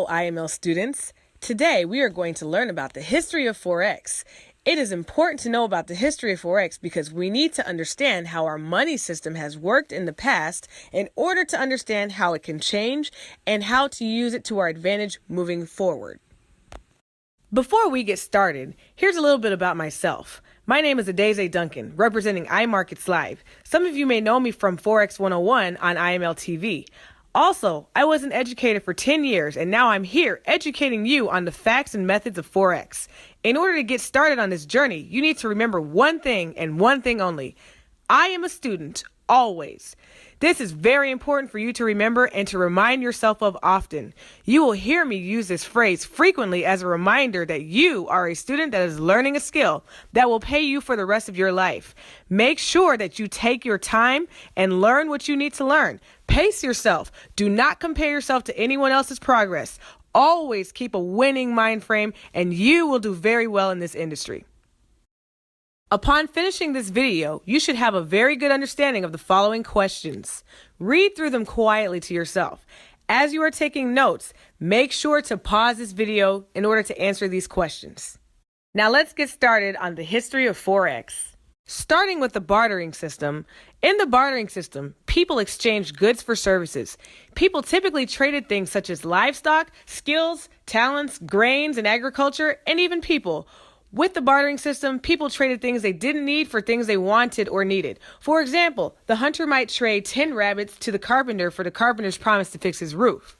IML students. Today we are going to learn about the history of Forex. It is important to know about the history of Forex because we need to understand how our money system has worked in the past in order to understand how it can change and how to use it to our advantage moving forward. Before we get started, here's a little bit about myself. My name is Adeze Duncan, representing iMarkets Live. Some of you may know me from Forex 101 on IML TV. Also, I was an educator for 10 years, and now I'm here educating you on the facts and methods of Forex. In order to get started on this journey, you need to remember one thing and one thing only. I am a student, always. This is very important for you to remember and to remind yourself of often. You will hear me use this phrase frequently as a reminder that you are a student that is learning a skill that will pay you for the rest of your life. Make sure that you take your time and learn what you need to learn. Pace yourself. Do not compare yourself to anyone else's progress. Always keep a winning mind frame and you will do very well in this industry. Upon finishing this video, you should have a very good understanding of the following questions. Read through them quietly to yourself. As you are taking notes, make sure to pause this video in order to answer these questions. Now let's get started on the history of Forex. Starting with the bartering system. In the bartering system, people exchanged goods for services. People typically traded things such as livestock, skills, talents, grains, and agriculture, and even people. With the bartering system, people traded things they didn't need for things they wanted or needed. For example, the hunter might trade 10 rabbits to the carpenter for the carpenter's promise to fix his roof.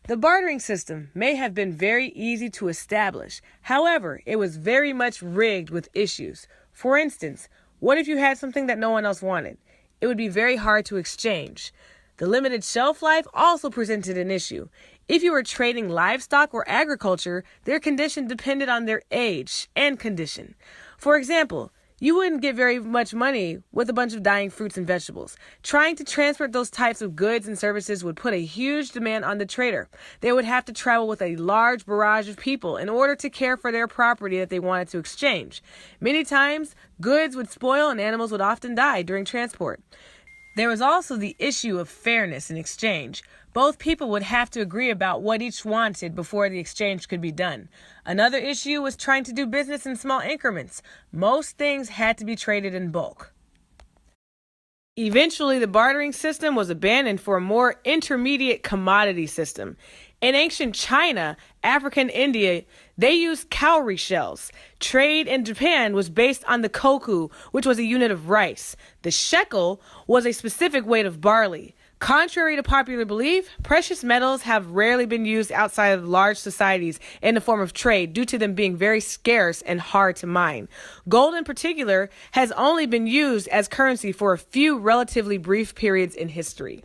The bartering system may have been very easy to establish. However, it was very much rigged with issues. For instance, what if you had something that no one else wanted? It would be very hard to exchange. The limited shelf life also presented an issue. If you were trading livestock or agriculture, their condition depended on their age and condition. For example, you wouldn't get very much money with a bunch of dying fruits and vegetables. Trying to transport those types of goods and services would put a huge demand on the trader. They would have to travel with a large barrage of people in order to care for their property that they wanted to exchange. Many times, goods would spoil and animals would often die during transport. There was also the issue of fairness in exchange. Both people would have to agree about what each wanted before the exchange could be done. Another issue was trying to do business in small increments. Most things had to be traded in bulk. Eventually, the bartering system was abandoned for a more intermediate commodity system. In ancient China, Africa, and India, they used cowrie shells. Trade in Japan was based on the koku, which was a unit of rice. The shekel was a specific weight of barley. Contrary to popular belief, precious metals have rarely been used outside of large societies in the form of trade due to them being very scarce and hard to mine. Gold in particular has only been used as currency for a few relatively brief periods in history.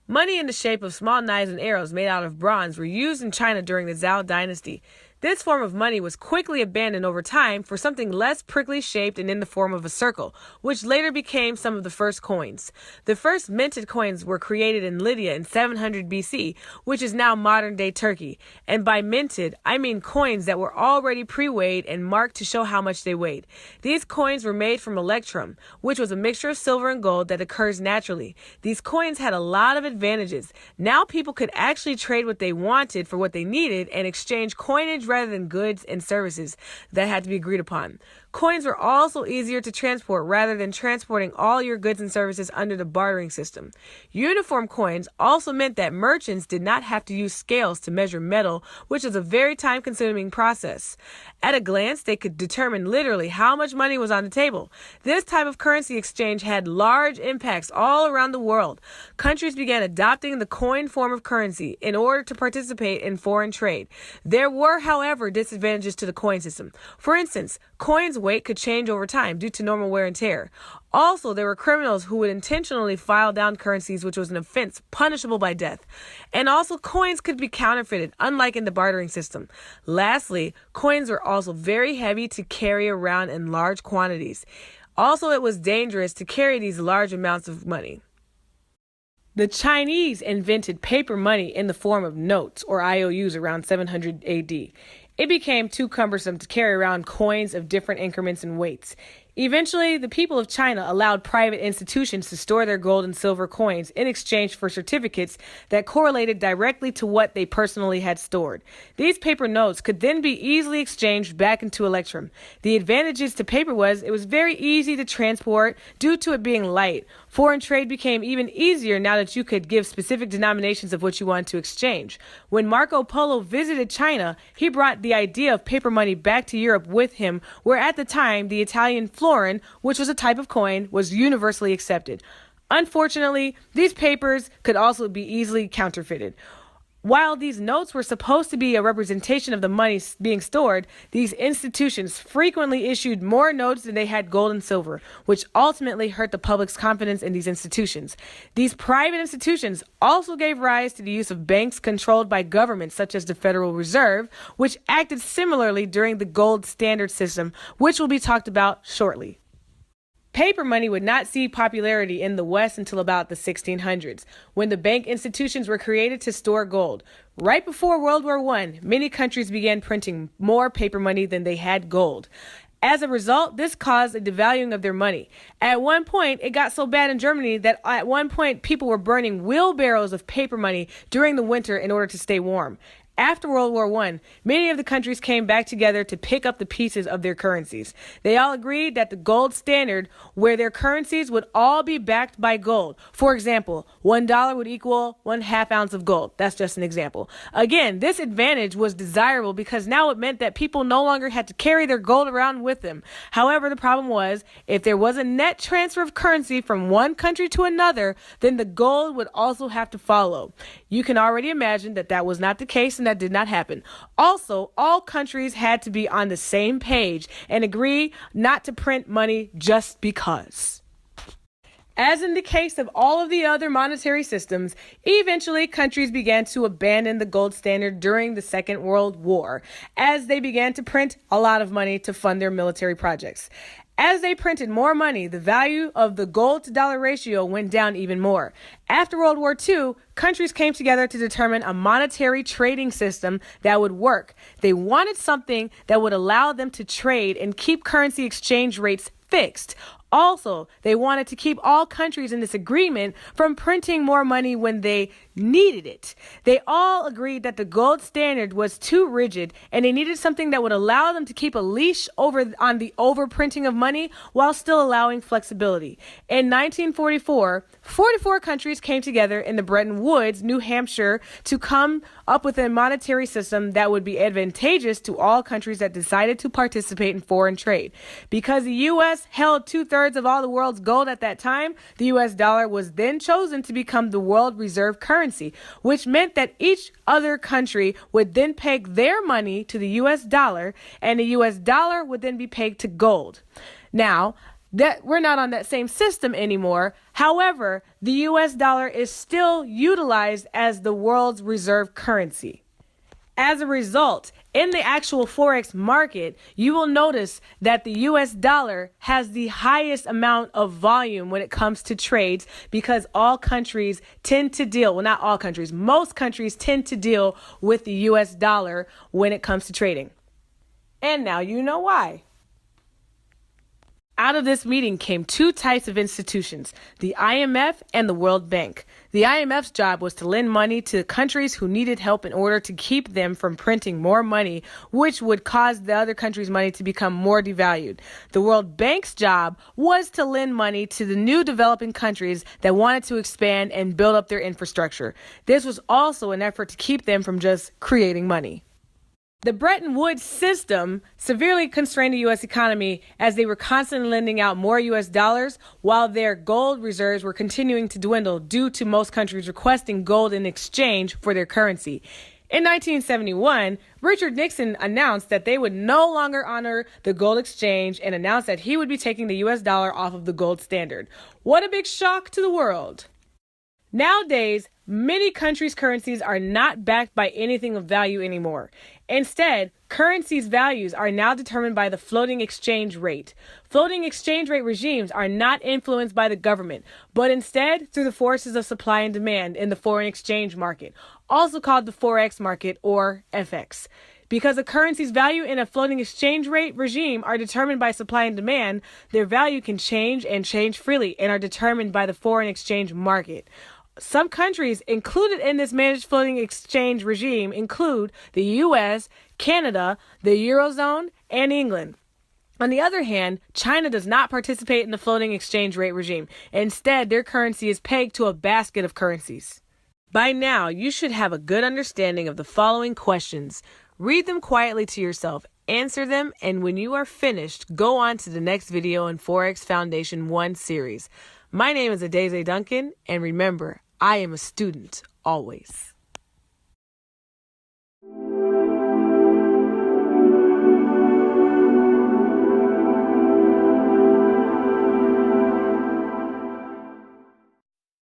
Money in the shape of small knives and arrows made out of bronze were used in China during the Zhou dynasty. This form of money was quickly abandoned over time for something less prickly shaped and in the form of a circle, which later became some of the first coins. The first minted coins were created in Lydia in 700 BC, which is now modern-day Turkey. And by minted, I mean coins that were already pre-weighed and marked to show how much they weighed. These coins were made from electrum, which was a mixture of silver and gold that occurs naturally. These coins had a lot of advantages. Now people could actually trade what they wanted for what they needed and exchange coinage rather than goods and services that had to be agreed upon. Coins were also easier to transport rather than transporting all your goods and services under the bartering system. Uniform coins also meant that merchants did not have to use scales to measure metal, which is a very time-consuming process. At a glance, they could determine literally how much money was on the table. This type of currency exchange had large impacts all around the world. Countries began adopting the coin form of currency in order to participate in foreign trade. There were, however, disadvantages to the coin system. For instance, coins' weight could change over time due to normal wear and tear. Also, there were criminals who would intentionally file down currencies, which was an offense punishable by death. And also, coins could be counterfeited, unlike in the bartering system. Lastly, coins were also very heavy to carry around in large quantities. Also, it was dangerous to carry these large amounts of money. The Chinese invented paper money in the form of notes, or IOUs, around 700 AD. It became too cumbersome to carry around coins of different increments and weights. Eventually, the people of China allowed private institutions to store their gold and silver coins in exchange for certificates that correlated directly to what they personally had stored. These paper notes could then be easily exchanged back into electrum. The advantages to paper was it was very easy to transport due to it being light. Foreign trade became even easier now that you could give specific denominations of what you wanted to exchange. When Marco Polo visited China, he brought the idea of paper money back to Europe with him, where at the time the Italian florin, which was a type of coin, was universally accepted. Unfortunately, these papers could also be easily counterfeited. While these notes were supposed to be a representation of the money being stored, these institutions frequently issued more notes than they had gold and silver, which ultimately hurt the public's confidence in these institutions. These private institutions also gave rise to the use of banks controlled by governments such as the Federal Reserve, which acted similarly during the gold standard system, which will be talked about shortly. Paper money would not see popularity in the West until about the 1600s, when the bank institutions were created to store gold. Right before World War I, many countries began printing more paper money than they had gold. As a result, this caused a devaluing of their money. At one point, it got so bad in Germany that at one point people were burning wheelbarrows of paper money during the winter in order to stay warm. After World War I, many of the countries came back together to pick up the pieces of their currencies. They all agreed that the gold standard, where their currencies would all be backed by gold. For example, $1 would equal 1/2 ounce of gold. That's just an example. Again, this advantage was desirable because now it meant that people no longer had to carry their gold around with them. However, the problem was, if there was a net transfer of currency from one country to another, then the gold would also have to follow. You can already imagine that that was not the case, and that did not happen. Also, all countries had to be on the same page and agree not to print money just because. As in the case of all of the other monetary systems, eventually countries began to abandon the gold standard during the Second World War, as they began to print a lot of money to fund their military projects. As they printed more money, the value of the gold to dollar ratio went down even more. After World War II, countries came together to determine a monetary trading system that would work. They wanted something that would allow them to trade and keep currency exchange rates fixed. Also, they wanted to keep all countries in this agreement from printing more money when they needed it. They all agreed that the gold standard was too rigid and they needed something that would allow them to keep a leash on the overprinting of money while still allowing flexibility. In 1944, 44 countries came together in the Bretton Woods, New Hampshire, to come up with a monetary system that would be advantageous to all countries that decided to participate in foreign trade. Because the U.S. held 2/3 of all the world's gold at that time, the U.S. dollar was then chosen to become the world reserve currency, which meant that each other country would then peg their money to the U.S. dollar, and the U.S. dollar would then be pegged to gold. Now, that we're not on that same system anymore. However, the U.S. dollar is still utilized as the world's reserve currency. As a result, in the actual Forex market, you will notice that the US dollar has the highest amount of volume when it comes to trades because all countries tend to deal, well, not all countries, most countries tend to deal with the US dollar when it comes to trading. And now you know why. Out of this meeting came two types of institutions, the IMF and the World Bank. The IMF's job was to lend money to countries who needed help in order to keep them from printing more money, which would cause the other countries' money to become more devalued. The World Bank's job was to lend money to the new developing countries that wanted to expand and build up their infrastructure. This was also an effort to keep them from just creating money. The Bretton Woods system severely constrained the U.S. economy as they were constantly lending out more U.S. dollars while their gold reserves were continuing to dwindle due to most countries requesting gold in exchange for their currency. In 1971, Richard Nixon announced that they would no longer honor the gold exchange and announced that he would be taking the U.S. dollar off of the gold standard. What a big shock to the world! Nowadays, many countries' currencies are not backed by anything of value anymore. Instead, currencies' values are now determined by the floating exchange rate. Floating exchange rate regimes are not influenced by the government, but instead through the forces of supply and demand in the foreign exchange market, also called the Forex market or FX. Because a currency's value in a floating exchange rate regime are determined by supply and demand, their value can change and change freely and are determined by the foreign exchange market. Some countries included in this managed floating exchange regime include the U.S., Canada, the Eurozone, and England. On the other hand, China does not participate in the floating exchange rate regime. Instead, their currency is pegged to a basket of currencies. By now, you should have a good understanding of the following questions. Read them quietly to yourself, answer them, and when you are finished, go on to the next video in Forex Foundation 1 series. My name is Adeze Duncan, and remember, I am a student, always.